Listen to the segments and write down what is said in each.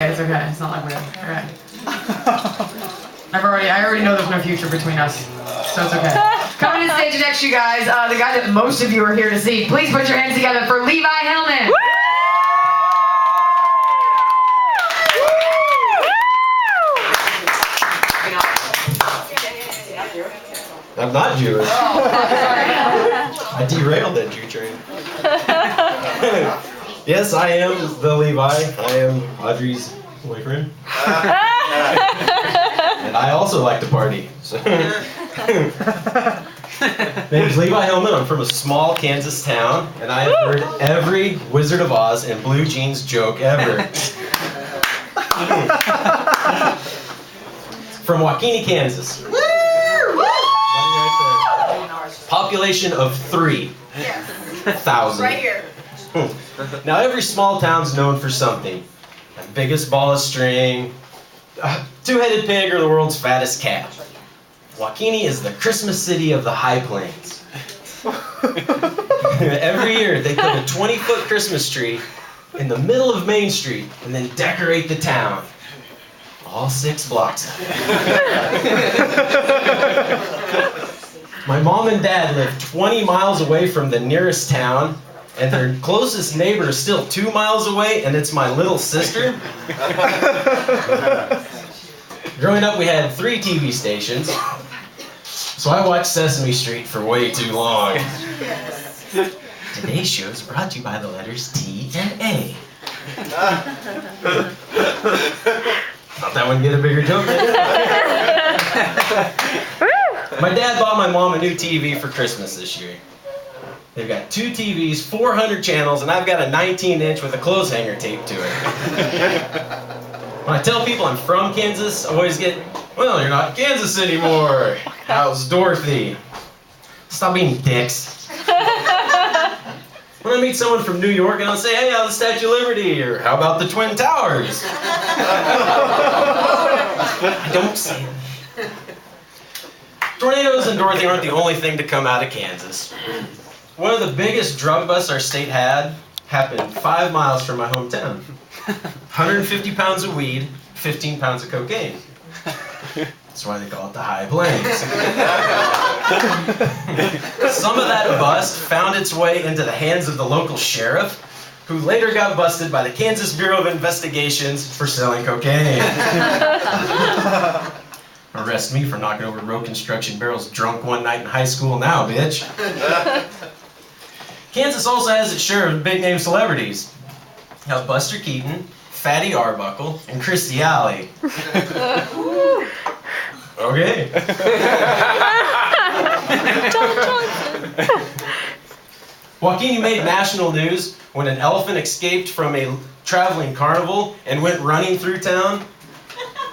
It's okay. It's not like we're okay. I already know there's no future between us, so it's okay. Coming to the stage next, you guys, the guy that most of you are here to see. Please put your hands together for Levi Hillman. I'm not Jewish. I derailed that Jew train. Yes, I am the Levi. I am Audrey's boyfriend. And I also like to party. So. Name's Levi Hillman. I'm from a small Kansas town, and I have heard every Wizard of Oz and Blue Jeans joke ever. From Waukene, Kansas. Population of 3,000. Right here. Now every small town's known for something. The biggest ball of string, a two-headed pig, or the world's fattest cat. Waukene is the Christmas city of the High Plains. Every year they put a 20-foot Christmas tree in the middle of Main Street and then decorate the town. All 6 blocks of it. My mom and dad live 20 miles away from the nearest town, and their closest neighbor is still 2 miles away, and it's my little sister. Growing up, we had 3 TV stations, so I watched Sesame Street for way too long. Today's show is brought to you by the letters T and A. Thought that would get a bigger joke. My dad bought my mom a new TV for Christmas this year. They've got 2 TVs, 400 channels, and I've got a 19-inch with a clothes hanger taped to it. When I tell people I'm from Kansas, I always get, well, you're not in Kansas anymore. How's Dorothy? Stop being dicks. When I meet someone from New York, and I'll say, hey, how's the Statue of Liberty? Or how about the Twin Towers? I don't say it. Tornadoes and Dorothy aren't the only thing to come out of Kansas. One of the biggest drug busts our state had happened 5 miles from my hometown. 150 pounds of weed, 15 pounds of cocaine. That's why they call it the High Plains. Some of that bust found its way into the hands of the local sheriff, who later got busted by the Kansas Bureau of Investigations for selling cocaine. Arrest me for knocking over road construction barrels drunk one night in high school now, bitch. Kansas also has its share of big-name celebrities. Now, Buster Keaton, Fatty Arbuckle, and Christy Alley. Okay. Waukene made national news when an elephant escaped from a traveling carnival and went running through town.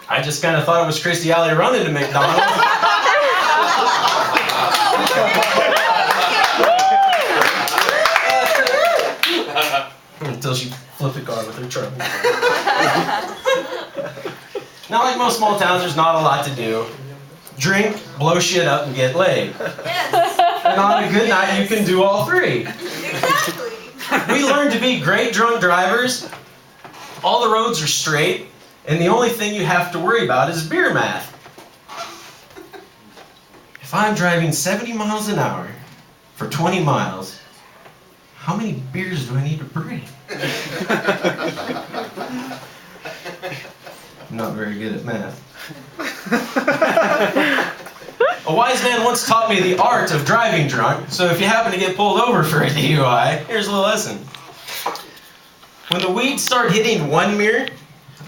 I just kind of thought it was Christy Alley running to McDonald's. Until she flipped the car with her truck. Now, like most small towns, there's not a lot to do. Drink, blow shit up, and get laid. Yes. And on a good night, you can do all 3. Exactly. We learned to be great drunk drivers. All the roads are straight, and the only thing you have to worry about is beer math. If I'm driving 70 miles an hour for 20 miles, how many beers do I need to bring? I'm not very good at math. A wise man once taught me the art of driving drunk, so if you happen to get pulled over for a DUI, here's a little lesson. When the weeds start hitting one mirror,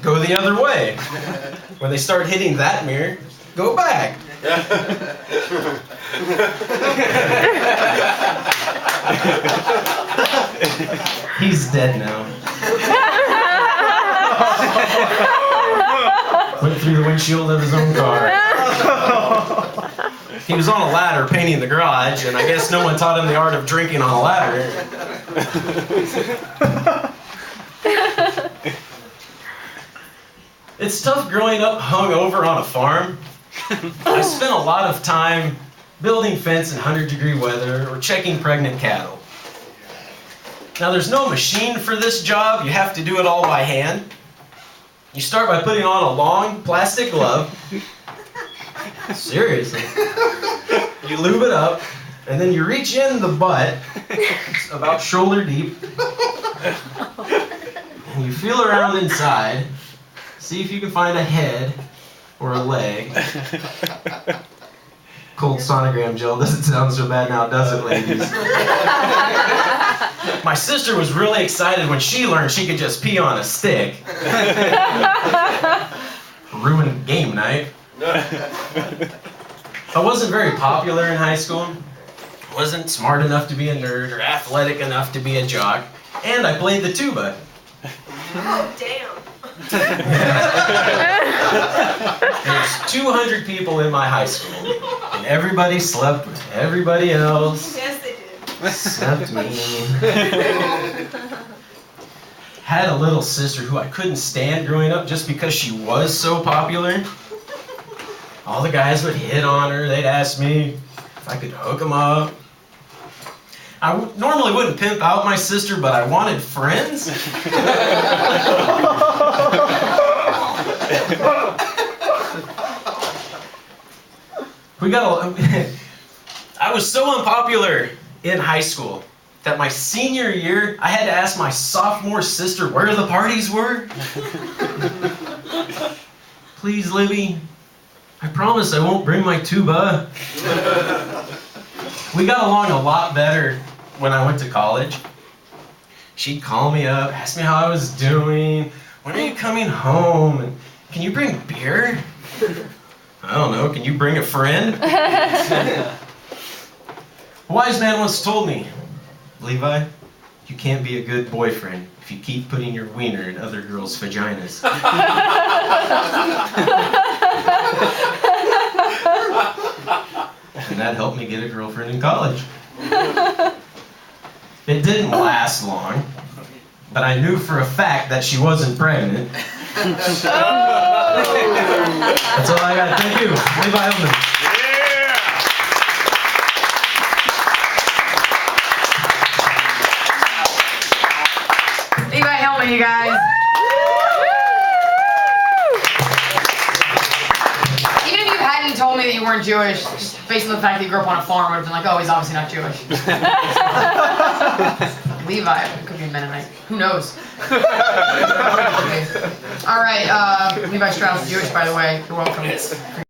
go the other way. When they start hitting that mirror, go back. He's dead now. Went through the windshield of his own car. He was on a ladder painting the garage, and I guess no one taught him the art of drinking on a ladder. It's tough growing up hungover on a farm. I spent a lot of time building fence in 100-degree weather or checking pregnant cattle. Now, there's no machine for this job. You have to do it all by hand. You start by putting on a long plastic glove. Seriously. You lube it up, and then you reach in the butt. It's about shoulder deep. And you feel around inside. See if you can find a head or a leg. Cold sonogram gel doesn't sound so bad now, does it, ladies? My sister was really excited when she learned she could just pee on a stick. Ruined game night. I wasn't very popular in high school. Wasn't smart enough to be a nerd or athletic enough to be a jock. And I played the tuba. Oh, damn. There's 200 people in my high school, and everybody slept with everybody else. Yes, they did. Except me. Had a little sister who I couldn't stand growing up just because she was so popular. All the guys would hit on her. They'd ask me if I could hook them up. I normally wouldn't pimp out my sister, but I wanted friends. I was so unpopular in high school that my senior year, I had to ask my sophomore sister where the parties were. Please, Libby, I promise I won't bring my tuba. We got along a lot better when I went to college. She'd call me up, ask me how I was doing, when are you coming home, and can you bring beer? I don't know, can you bring a friend? A wise man once told me, Levi, you can't be a good boyfriend if you keep putting your wiener in other girls' vaginas. And that helped me get a girlfriend in college. It didn't last long, but I knew for a fact that she wasn't pregnant. That's all I got. Thank you. Levi Hillman. Levi Hillman, you guys. Even if you hadn't told me that you weren't Jewish, just based on the fact that you grew up on a farm, I would have been like, oh, he's obviously not Jewish. Levi could be a Mennonite. Who knows? All right, Levi Strauss, Jewish, by the way. You're welcome.